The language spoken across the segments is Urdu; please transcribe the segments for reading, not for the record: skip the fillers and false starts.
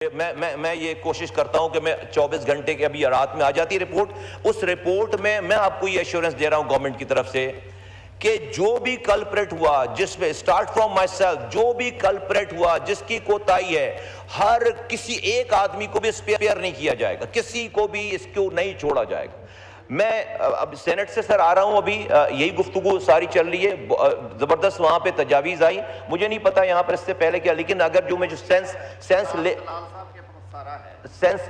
میں یہ کوشش کرتا ہوں کہ میں 24 گھنٹے کے ابھی رات میں آ جاتی ہے رپورٹ. اس رپورٹ میں آپ کو یہ ایشورنس دے رہا ہوں گورنمنٹ کی طرف سے کہ جو بھی کلپریٹ ہوا, جس میں اسٹارٹ فرام مائی سیلف, جو بھی کلپریٹ ہوا, جس کی کوتاہی ہے, ہر کسی ایک آدمی کو بھی اسپیئر نہیں کیا جائے گا, کسی کو بھی اس کو نہیں چھوڑا جائے گا. میں اب سینٹ سے سر آ رہا ہوں, ابھی یہی گفتگو ساری چل رہی ہے, زبردست وہاں پہ تجاویز آئی, مجھے نہیں پتا یہاں پر اس سے پہلے کیا, لیکن اگر جو میں جو سینس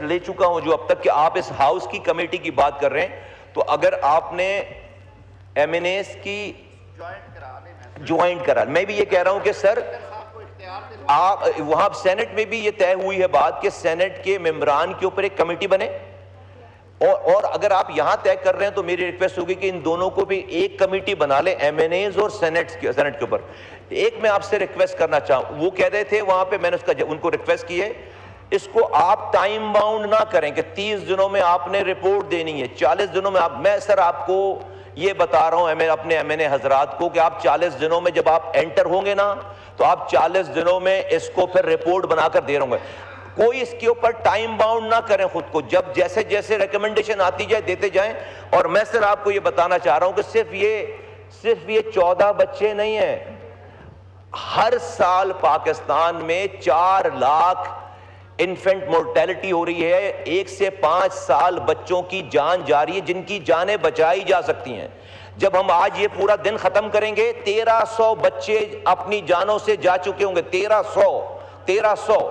لے چکا ہوں جو اب تک کہ آپ اس ہاؤس کی کمیٹی کی بات کر رہے ہیں, تو اگر آپ نے ایم این ایس کی جوائنٹ کرا, میں بھی یہ کہہ رہا ہوں کہ سر آپ وہاں سینٹ میں بھی یہ طے ہوئی ہے بات کہ سینٹ کے ممبران کے اوپر ایک کمیٹی بنے, اور اگر آپ یہاں طے کر رہے ہیں تو میری ریکویسٹ ہوگی کہ ان دونوں کو بھی ایک کمیٹی بنا لیں, ایم این ایز اور سینٹ کے اوپر. ایک میں آپ سے ریکویسٹ کرنا چاہوں, وہ کہہ رہے تھے وہاں پہ, میں نے ان کو ریکویسٹ کی ہے, اس کو آپ ٹائم باؤنڈ نہ کریں کہ 30 دنوں میں آپ نے رپورٹ دینی ہے, 40 دنوں میں میں سر آپ کو یہ بتا رہا ہوں اپنے ایم این اے حضرات کو کہ آپ 40 دنوں میں جب آپ انٹر ہوں گے نا, تو آپ 40 دنوں میں اس کو پھر رپورٹ بنا کر دے رہے ہوں گے. کوئی اس کے اوپر ٹائم باؤنڈ نہ کریں خود کو, جب جیسے جیسے ریکمنڈیشن آتی جائے دیتے جائیں. اور میں سر آپ کو یہ بتانا چاہ رہا ہوں کہ صرف یہ 14 بچے نہیں ہیں, ہر سال پاکستان میں 4 لاکھ انفینٹ مورٹیلٹی ہو رہی ہے, 1 سے 5 سال بچوں کی جان جا رہی ہے جن کی جانیں بچائی جا سکتی ہیں. جب ہم آج یہ پورا دن ختم کریں گے, 1300 بچے اپنی جانوں سے جا چکے ہوں گے, 1300.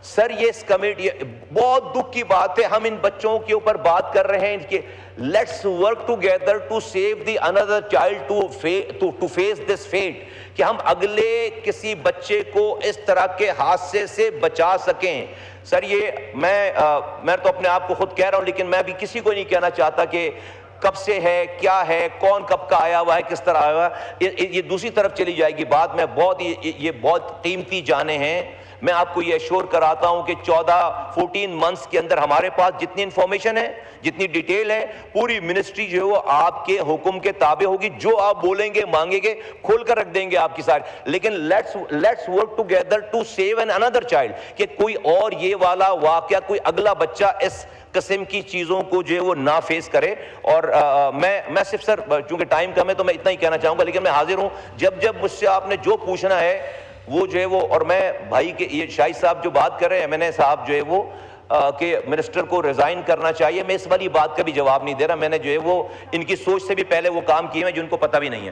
سر یہ اس کمیٹی, بہت دکھ کی بات ہے, ہم ان بچوں کے اوپر بات کر رہے ہیں کہ let's work together to save the inner child to face this fate, کہ ہم اگلے کسی بچے کو اس طرح کے حادثے سے بچا سکیں. سر یہ میں تو اپنے آپ کو خود کہہ رہا ہوں, لیکن میں بھی کسی کو نہیں کہنا چاہتا کہ کب سے ہے, کیا ہے, کون کب کا آیا ہوا ہے, کس طرح آیا ہوا ہے, یہ دوسری طرف چلی جائے گی بات. میں یہ بہت قیمتی جانیں ہیں. میں آپ کو یہ ایشور کراتا ہوں کہ 14 منتھس کے اندر ہمارے پاس جتنی انفارمیشن ہے, جتنی ڈیٹیل ہے, پوری منسٹری جو ہے وہ آپ کے حکم کے تابع ہوگی. جو آپ بولیں گے, مانگیں گے, کھول کر رکھ دیں گے آپ کی ساری. لیکن let's work together to save an inner child, کہ کوئی اور یہ والا واقعہ, کوئی اگلا بچہ اس قسم کی چیزوں کو جو ہے وہ نہ فیس کرے. اور میں صرف سر چونکہ ٹائم کم ہے تو میں اتنا ہی کہنا چاہوں گا, لیکن میں حاضر ہوں جب مجھ سے آپ نے جو پوچھنا ہے وہ جو ہے وہ. اور میں بھائی کے یہ شاہد صاحب جو بات کر رہے ہیں, ایم این اے صاحب جو ہے وہ کہ منسٹر کو ریزائن کرنا چاہیے, میں اس والی بات کا بھی جواب نہیں دے رہا. میں نے جو ہے وہ ان کی سوچ سے بھی پہلے وہ کام کیے ہیں جن کو پتہ بھی نہیں ہے.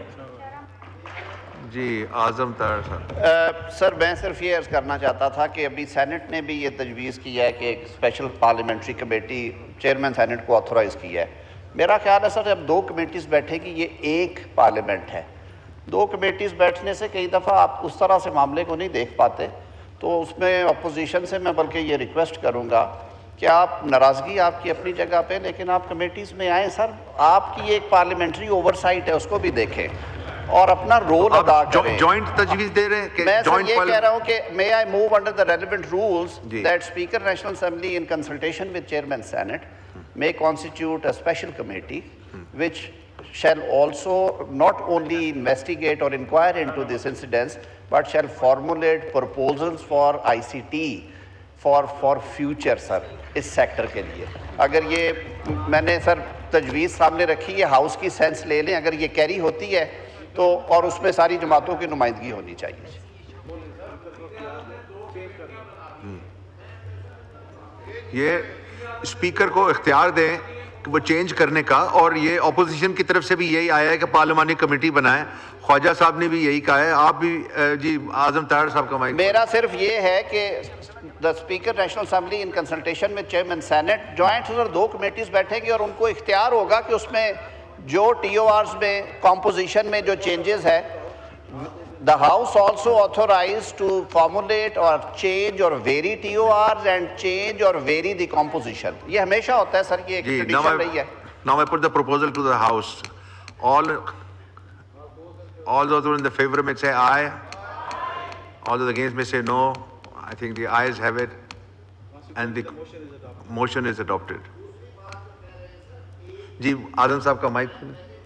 جی اعظم طاہر صاحب. سر میں صرف یہ عرض کرنا چاہتا تھا کہ ابھی سینٹ نے بھی یہ تجویز کی ہے کہ ایک special parliamentary committee chairman senate کو آتھورائز کی ہے. میرا خیال ہے سر جب 2 کمیٹیز بیٹھے گی, یہ ایک پارلیمنٹ ہے, 2 کمیٹیز بیٹھنے سے کئی دفعہ آپ اس طرح سے معاملے کو نہیں دیکھ پاتے. تو اس میں اپوزیشن سے میں بلکہ یہ ریکویسٹ کروں گا کہ آپ ناراضگی آپ کی اپنی جگہ پہ, لیکن آپ کمیٹیز میں آئیں. سر آپ کی ایک پارلیمنٹری اوورسائٹ ہے, اس کو بھی دیکھیں اور اپنا رول ادا کریں. جوائنٹ تجویز دے رہے ہیں کہ میں سر یہ کہہ رہا ہوں کہ may I move under the relevant rules that Speaker National Assembly in consultation with Chairman Senate may constitute a special committee which shall also not only investigate or inquire into these incidents but shall formulate proposals for ICT for future sir اس سیکٹر کے لیے. اگر یہ میں نے سر تجویز سامنے رکھی ہے, ہاؤس کی سینس لے لیں, اگر یہ کیری ہوتی ہے تو, اور اس میں ساری جماعتوں کی نمائندگی ہونی چاہیے. یہ اسپیکر کو اختیار دیں کہ وہ چینج کرنے کا, اور یہ اپوزیشن کی طرف سے بھی یہی آیا ہے کہ پارلیمانی کمیٹی بنائیں. خواجہ صاحب نے بھی یہی کہا ہے, آپ بھی جی اعظم طاہر صاحب کا مائک. میرا صرف یہ ہے کہ the speaker national assembly in consultation میں چیئرمین سینٹ جوائنٹ 2 کمیٹیز بیٹھیں گی, اور ان کو اختیار ہوگا کہ اس میں جو ٹی او آرز میں کمپوزیشن میں جو چینجز ہے, the house also authorized to formulate or change or vary TORs and change or vary the composition. یہ ہمیشہ ہوتا ہے سر, یہ ایک ٹریڈیشن رہی ہے. Now I put the proposal to the house. All those who are in the favor may say aye. All those against may say no. I think the ayes have it and the motion is adopted. جی اعظم صاحب کا مائک.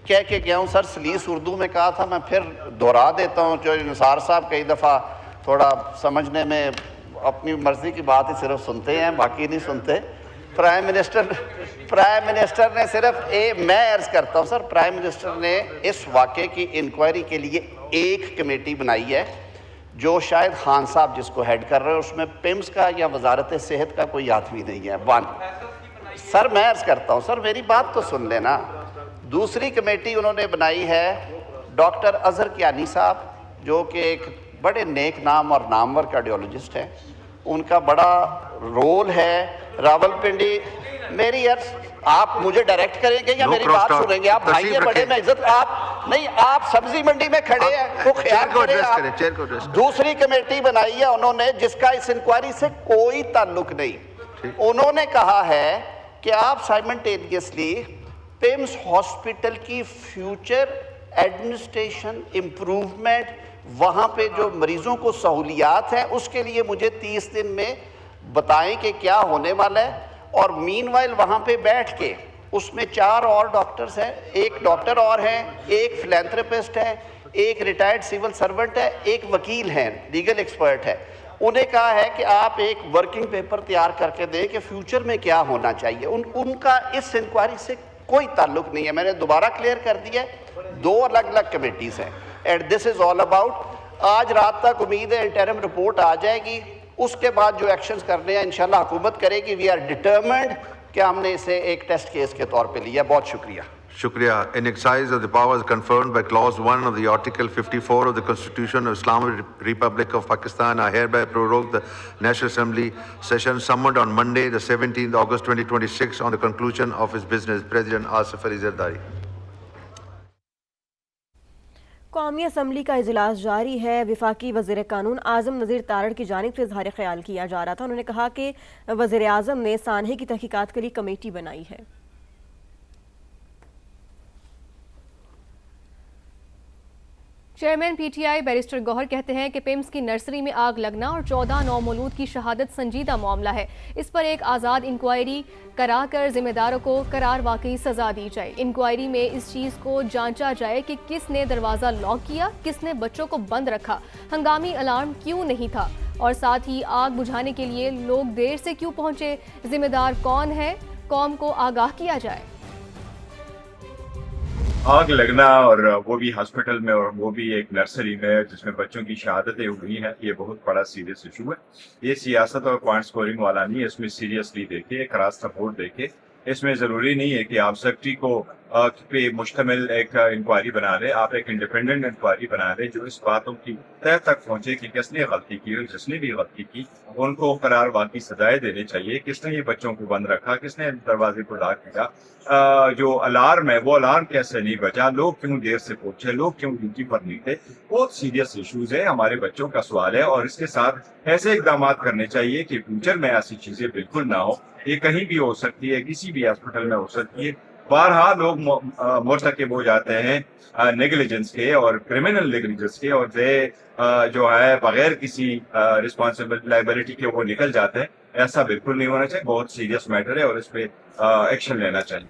کہہ کے گیا ہوں سر, سلیس اردو میں کہا تھا, میں پھر دہرا دیتا ہوں. جو نثار صاحب کئی دفعہ تھوڑا سمجھنے میں اپنی مرضی کی بات ہی صرف سنتے ہیں, باقی نہیں سنتے. پرائم منسٹر نے صرف میں عرض کرتا ہوں سر, پرائم منسٹر نے اس واقعے کی انکوائری کے لیے ایک کمیٹی بنائی ہے جو شاید خان صاحب جس کو ہیڈ کر رہے ہیں, اس میں پیمز کا یا وزارت صحت کا کوئی آدمی نہیں ہے. سر میں عرض کرتا ہوں سر, میری بات تو سن لینا. دوسری کمیٹی انہوں نے بنائی ہے ڈاکٹر اظہر کیانی صاحب, جو کہ ایک بڑے نیک نام اور نامور کارڈیولوجسٹ ہیں. ان کا بڑا رول ہے راولپنڈی. میری عرض, آپ مجھے ڈائریکٹ کریں گے یا میری بات سنیں گے؟ آپ بھائی بڑے میں عزت, آپ نہیں, آپ سبزی منڈی میں کھڑے ہیں تو خیال کریں آپ. دوسری کمیٹی بنائی ہے انہوں نے جس کا اس انکوائری سے کوئی تعلق نہیں. انہوں نے کہا ہے کہ آپ سائمنٹینیسلی پیمز ہاسپٹل کی فیوچر ایڈمنسٹریشن امپروومنٹ, وہاں پہ جو مریضوں کو سہولیات ہیں اس کے لیے مجھے 30 دن میں بتائیں کہ کیا ہونے والا ہے. اور مین وائل وہاں پہ بیٹھ کے, اس میں 4 اور ڈاکٹرز ہیں, ایک ڈاکٹر اور ہیں, ایک فلینتھراپسٹ ہے, ایک ریٹائرڈ سول سرونٹ ہے, ایک وکیل ہیں, لیگل ایکسپرٹ ہے. انہیں کہا ہے کہ آپ ایک ورکنگ پیپر تیار کر کے دیں کہ فیوچر میں کیا ہونا چاہیے. ان کا اس انکوائری سے کوئی تعلق نہیں ہے. میں نے دوبارہ کلیئر کر دیا ہے, 2 الگ الگ کمیٹیز ہیں. And this is all about, آج رات تک امید ہے انٹرم رپورٹ آ جائے گی. اس کے بعد جو ایکشنز کرنے ہیں انشاءاللہ حکومت کرے گی. وی آر ڈٹرمنڈ کہ ہم نے اسے ایک ٹیسٹ کیس کے طور پہ لیا. بہت شکریہ. شکریہ. In exercise of the powers conferred by Clause 1 of the Article 54 of the Constitution of Islamic Republic of Pakistan, I hereby prorogue the National Assembly session summoned on Monday, the 17th August 2026 on the conclusion of its business. President Asif Ali Zardari. قومی اسمبلی کا اجلاس جاری ہے. وفاقی وزیر قانون اعظم نذیر تارڑ کی جانب سے اظہار خیال کیا جا رہا تھا. انہوں نے کہا کہ وزیر اعظم نے سانحے کی تحقیقات کے لیے کمیٹی بنائی ہے. Chairman P T I barrister Gohar کہتے ہیں کہ پیمز کی نرسری میں آگ لگنا اور 14 نومولود کی شہادت سنجیدہ معاملہ ہے. اس پر ایک آزاد انکوائری کرا کر ذمہ داروں کو قرار واقعی سزا دی جائے. انکوائری میں اس چیز کو جانچا جائے کہ کس نے دروازہ لاک کیا, کس نے بچوں کو بند رکھا, ہنگامی الارم کیوں نہیں تھا, اور ساتھ ہی آگ بجھانے کے لیے لوگ دیر سے کیوں پہنچے, ذمہ دار کون ہے, قوم کو آگاہ کیا جائے. آگ لگنا اور وہ بھی ہاسپٹل میں, اور وہ بھی ایک نرسری میں جس میں بچوں کی شہادتیں ہوئی ہیں, یہ بہت بڑا سیریس ایشو ہے. یہ سیاست اور پوائنٹ سکورنگ والا نہیں ہے. اس میں سیریسلی دیکھیں, ایک راستہ رپورٹ دیکھیں. اس میں ضروری نہیں ہے کہ آپ سیکٹری کو پہ مشتمل ایک انکوائری بنا لیں. آپ ایک انڈیپینڈنٹ انکوائری بنا لیں جو اس باتوں کی تہ تک پہنچے کہ کس نے غلطی کی, اور جس نے بھی غلطی کی ان کو قرار واقعی سزائیں دینے چاہیے. کس نے یہ بچوں کو بند رکھا, کس نے دروازے کو لاک کیا, جو الارم ہے وہ الارم کیسے نہیں بجا, لوگ کیوں دیر سے پہنچے, لوگ کیوں ڈیوٹی پر نہیں تھے. بہت سیریس ایشوز ہیں, ہمارے بچوں کا سوال ہے. اور اس کے ساتھ ایسے اقدامات کرنے چاہیے کہ فیوچر میں ایسی چیزیں بالکل نہ ہو. یہ کہیں بھی ہو سکتی ہے, کسی بھی ہاسپٹل میں ہو سکتی ہے. بارہا لوگ مرتکب ہو جاتے ہیں نیگلیجنس کے اور کرمنل نیگلیجنس کے, اور جو ہے بغیر کسی رسپانسبل لائبلٹی کے وہ نکل جاتے ہیں. ایسا بالکل نہیں ہونا چاہیے. بہت سیریس میٹر ہے اور اس پہ ایکشن لینا چاہیے.